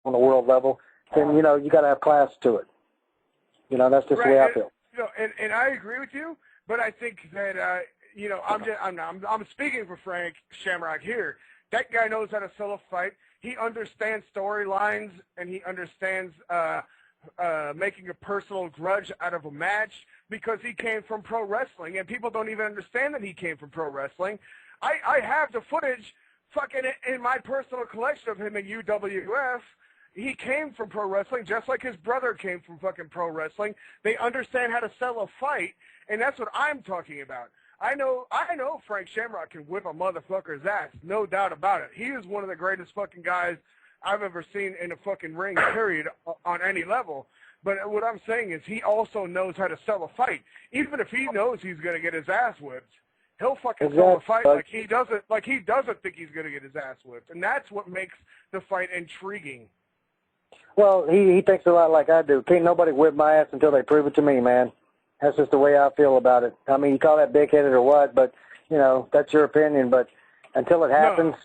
on the world level, then, you know, you got to have class to it. You know, that's just the way I feel. You know, and I agree with you, but I think that, you know, I'm speaking for Frank Shamrock here. That guy knows how to sell a fight. He understands storylines, and he understands making a personal grudge out of a match because he came from pro wrestling, and people don't even understand that he came from pro wrestling. I have the footage fucking in my personal collection of him in UWF. He came from pro wrestling just like his brother came from fucking pro wrestling. They understand how to sell a fight, and that's what I'm talking about. I know Frank Shamrock can whip a motherfucker's ass, no doubt about it. He is one of the greatest fucking guys I've ever seen in a fucking ring, period, on any level. But what I'm saying is he also knows how to sell a fight. Even if he knows he's going to get his ass whipped, he'll fucking sell a fight like he doesn't think he's going to get his ass whipped. And that's what makes the fight intriguing. Well, he thinks a lot like I do. Can't nobody whip my ass until they prove it to me, man. That's just the way I feel about it. I mean, you call that big-headed or what, but, you know, that's your opinion. But until it happens,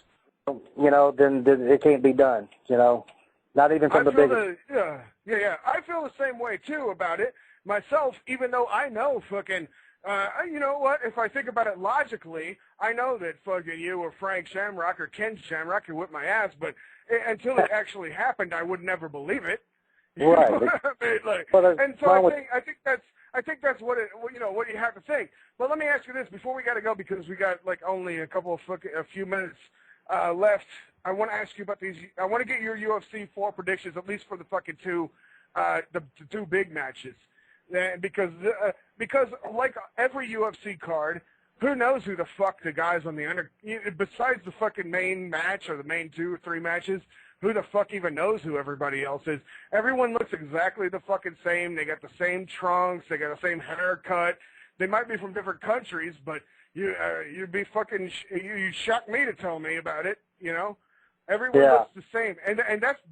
you know, then it can't be done, you know. Not even from the biggest. Yeah. I feel the same way, too, about it myself, even though I know fucking, you know what, if I think about it logically, I know that fucking you or Frank Shamrock or Ken Shamrock could whip my ass, but until it actually happened, I would never believe it. Right. And so I think that's what you have to think. But let me ask you this before we got to go, because we got like only a few minutes left. I want to ask you about these. I want to get your UFC 4 predictions, at least for the fucking the two big matches, because like every UFC card, who knows who the fuck the guys on the besides the fucking main match or the main 2 or 3 matches. Who the fuck even knows who everybody else is? Everyone looks exactly the fucking same. They got the same trunks. They got the same haircut. They might be from different countries, but you'd be fucking you shock me to tell me about it. You know, everyone looks the same, and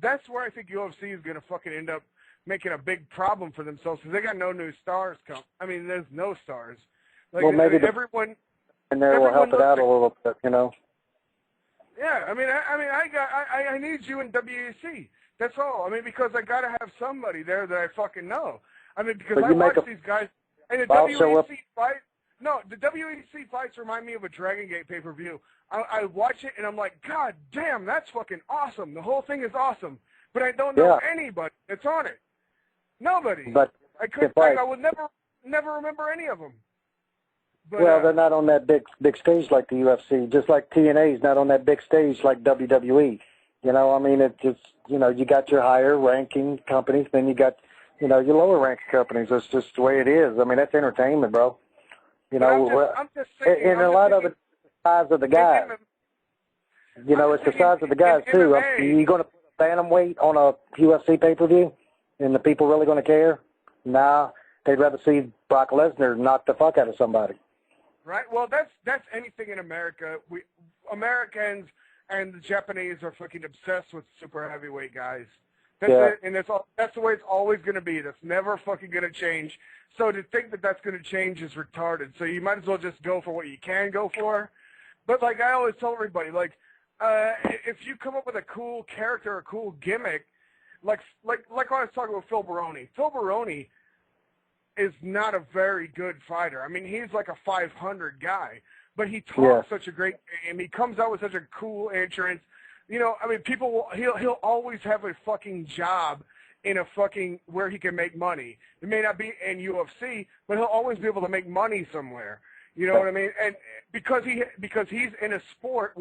that's where I think UFC is gonna fucking end up making a big problem for themselves because they got no new stars. There's no stars. Like, well, maybe everyone and there will help it out a little bit, you know. Yeah, I need you in WEC. That's all. I mean, because I gotta have somebody there that I fucking know. I mean, because I watch these guys and the WEC fight. No, the WEC fights remind me of a Dragon Gate pay-per-view. I watch it and I'm like, God damn, that's fucking awesome. The whole thing is awesome, but I don't know anybody that's on it. Nobody. But I would never remember any of them. But, well, they're not on that big stage like the UFC, just like TNA is not on that big stage like WWE. You know, I mean, it's just, you know, you got your higher ranking companies, then you got, you know, your lower ranking companies. That's just the way it is. I mean, that's entertainment, bro. You know, I'm just thinking, and a lot of it, the size of the guys. You know, it's the size of the guys too. Are you going to put a bantamweight on a UFC pay-per-view, and the people really going to care? Nah, they'd rather see Brock Lesnar knock the fuck out of somebody. Right. Well, that's anything in America. Americans and the Japanese are fucking obsessed with super heavyweight guys. That's it, and that's the way it's always going to be. That's never fucking going to change. So to think that that's going to change is retarded. So you might as well just go for what you can go for. But like I always tell everybody, like if you come up with a cool character, a cool gimmick, like when I was talking with Phil Baroni. Phil Baroni is not a very good fighter. I mean, he's like a 500 guy, but he talks such a great game. He comes out with such a cool entrance. You know, I mean, he'll always have a fucking job in a fucking where he can make money. It may not be in UFC, but he'll always be able to make money somewhere. You know what I mean? And because he's in a sport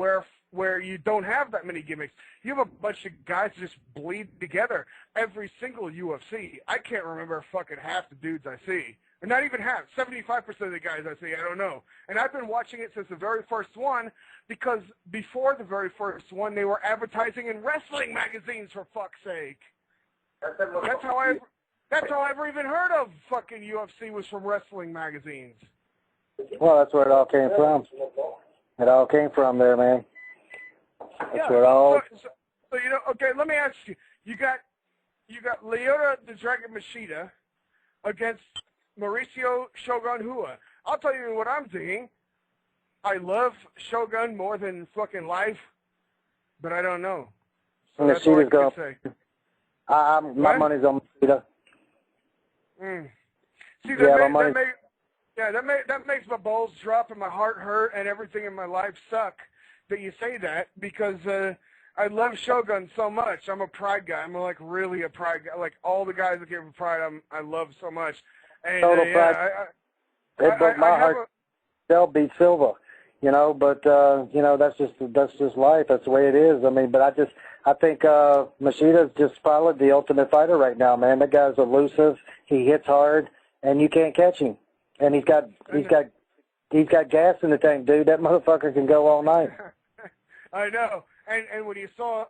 where you don't have that many gimmicks. You have a bunch of guys that just bleed together. Every single UFC, I can't remember fucking half the dudes I see. Or not even half, 75% of the guys I see, I don't know. And I've been watching it since the very first one, because before the very first one, they were advertising in wrestling magazines, for fuck's sake. That's how I ever even heard of fucking UFC, was from wrestling magazines. Well, that's where it all came from. It all came from there, man. That's where it all... So, you know, okay, let me ask you. You got Lyoto the Dragon Machida against Mauricio Shogun Rua. I'll tell you what I'm thinking. I love Shogun more than fucking life, but I don't know. So that's all I can say. My money's on Machida. See, that makes my balls drop and my heart hurt and everything in my life suck that you say that, because I love Shogun so much. I'm a Pride guy. I'm like really a Pride guy. Like all the guys that give me Pride, I love so much. And Total Pride. It broke my heart. They'll beat Silva, you know. But you know, that's just life. That's the way it is. I mean, but I think Machida's just probably the ultimate fighter right now, man. That guy's elusive. He hits hard, and you can't catch him. And he's got gas in the tank, dude. That motherfucker can go all night. I know. And when you saw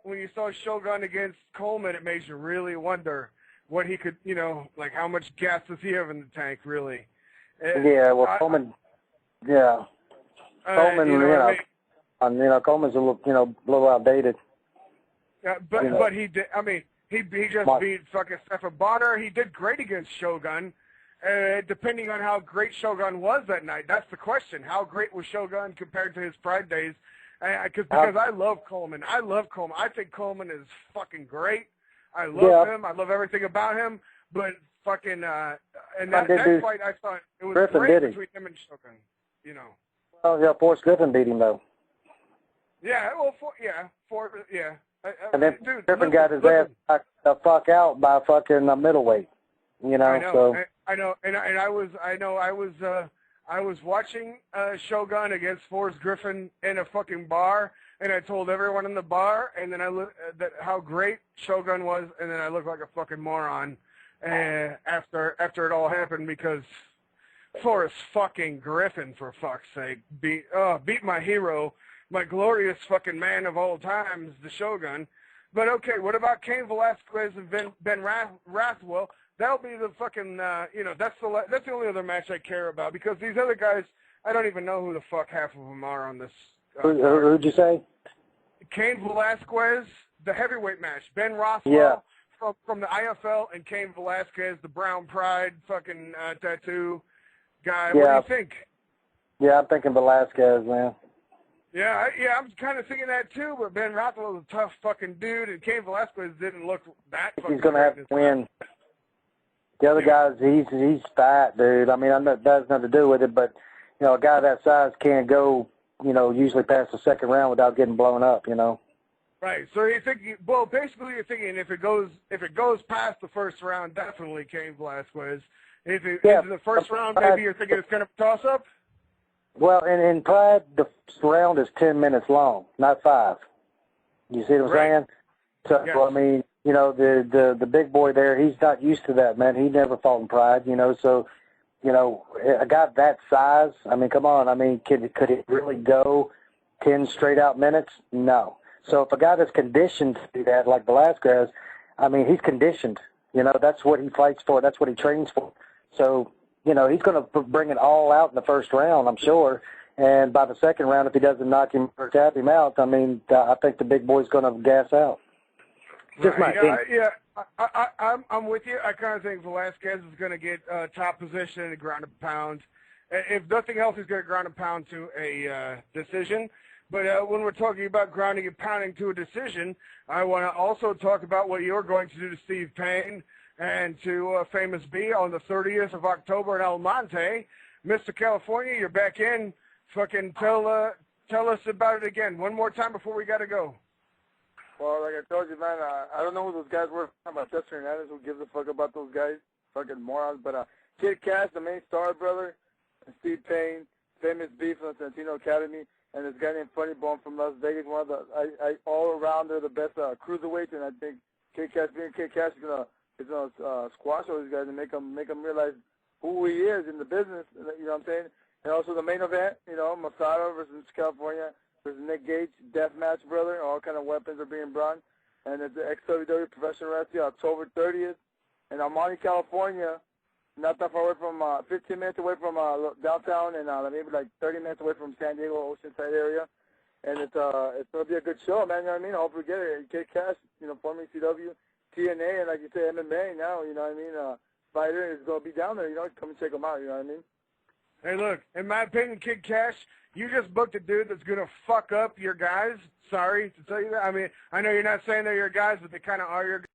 Shogun against Coleman, it made you really wonder what he could, you know, like how much gas does he have in the tank, really? Yeah, well, Coleman, yeah, Coleman, Coleman's a little outdated. But he did. I mean, he just beat fucking Stephan Bonner. He did great against Shogun. Depending on how great Shogun was that night, that's the question. How great was Shogun compared to his Pride days? Because I love Coleman. I think Coleman is fucking great. I love him. I love everything about him. But fucking and that fight, I thought it was Griffin great between him and Shogun. You know. Oh yeah, Forrest Griffin beat him though. Yeah. Well, and then dude, Griffin got his ass knocked the fuck out by fucking middleweight. You know. I know. So. I know. And I was watching Shogun against Forrest Griffin in a fucking bar, and I told everyone in the bar, and then I looked at how great Shogun was, and then I looked like a fucking moron after it all happened, because Forrest fucking Griffin, for fuck's sake, beat my hero, my glorious fucking man of all times, the Shogun. But okay, what about Cain Velasquez and Ben Rothwell? That'll be the fucking, that's the only other match I care about, because these other guys, I don't even know who the fuck half of them are on this. Who'd you say? Cain Velasquez, the heavyweight match. Ben Rothwell from the IFL, and Cain Velasquez, the Brown Pride fucking tattoo guy. Yeah. What do you think? Yeah, I'm thinking Velasquez, man. Yeah, I'm kind of thinking that too, but Ben Rothwell was a tough fucking dude, and Cain Velasquez didn't look that fucking He's going to have to win. The other guys, he's fat, dude. I mean, that has nothing to do with it, but, you know, a guy that size can't go, usually past the second round without getting blown up, Right. So you're thinking, well, basically you're thinking if it goes past the first round, definitely Cain Velasquez. If in the first round, maybe you're thinking it's kind of a toss-up? Well, in Pride, the first round is 10 minutes long, not 5. You see what I'm saying? So, yes. I mean, the big boy there, he's not used to that, man. He never fought in Pride, so, a guy that size, I mean, come on. I mean, could it really go 10 straight-out minutes? No. So if a guy that's conditioned to do that, like Velasquez, I mean, he's conditioned. That's what he fights for. That's what he trains for. So, he's going to bring it all out in the first round, I'm sure. And by the second round, if he doesn't knock him or tap him out, I mean, I think the big boy's going to gas out. Just my opinion. Yeah, I'm with you. I kind of think Velasquez is going to get top position in the ground and pound. If nothing else, he's going to ground and pound to a decision. But when we're talking about grounding and pounding to a decision, I want to also talk about what you're going to do to Steve Payne and to Famous B on the 30th of October in El Monte. Mr. California, you're back in. Fucking tell us about it again one more time before we got to go. Well, like I told you, man, I don't know who those guys were. I'm about Chester Hernandez. Who gives a fuck about those guys? Fucking morons. But Kid Kash, the main star brother, and Steve Payne, Famous B from the Santino Academy, and this guy named Funny Bone from Las Vegas. One of the all around they're the best cruiserweights, and I think Kid Kash is gonna squash all these guys and make them realize who he is in the business. You know what I'm saying? And also the main event, Masada versus California versus Nick Gage, death match, brother. All kind of weapons are being brought, and it's the XWW Professional Wrestling, October 30th, in El Monte, California. Not that far away from, 15 minutes away from downtown, and maybe like 30 minutes away from San Diego, Oceanside area. And it's going to be a good show, man. You know what I mean? I hope we get it. Kid Kash, former ECW, TNA, and like you say, MMA now. You know what I mean? Fighter is going to be down there. Come and check him out. You know what I mean? Hey, look, in my opinion, Kid Kash, you just booked a dude that's going to fuck up your guys. Sorry to tell you that. I mean, I know you're not saying they're your guys, but they kind of are your guys.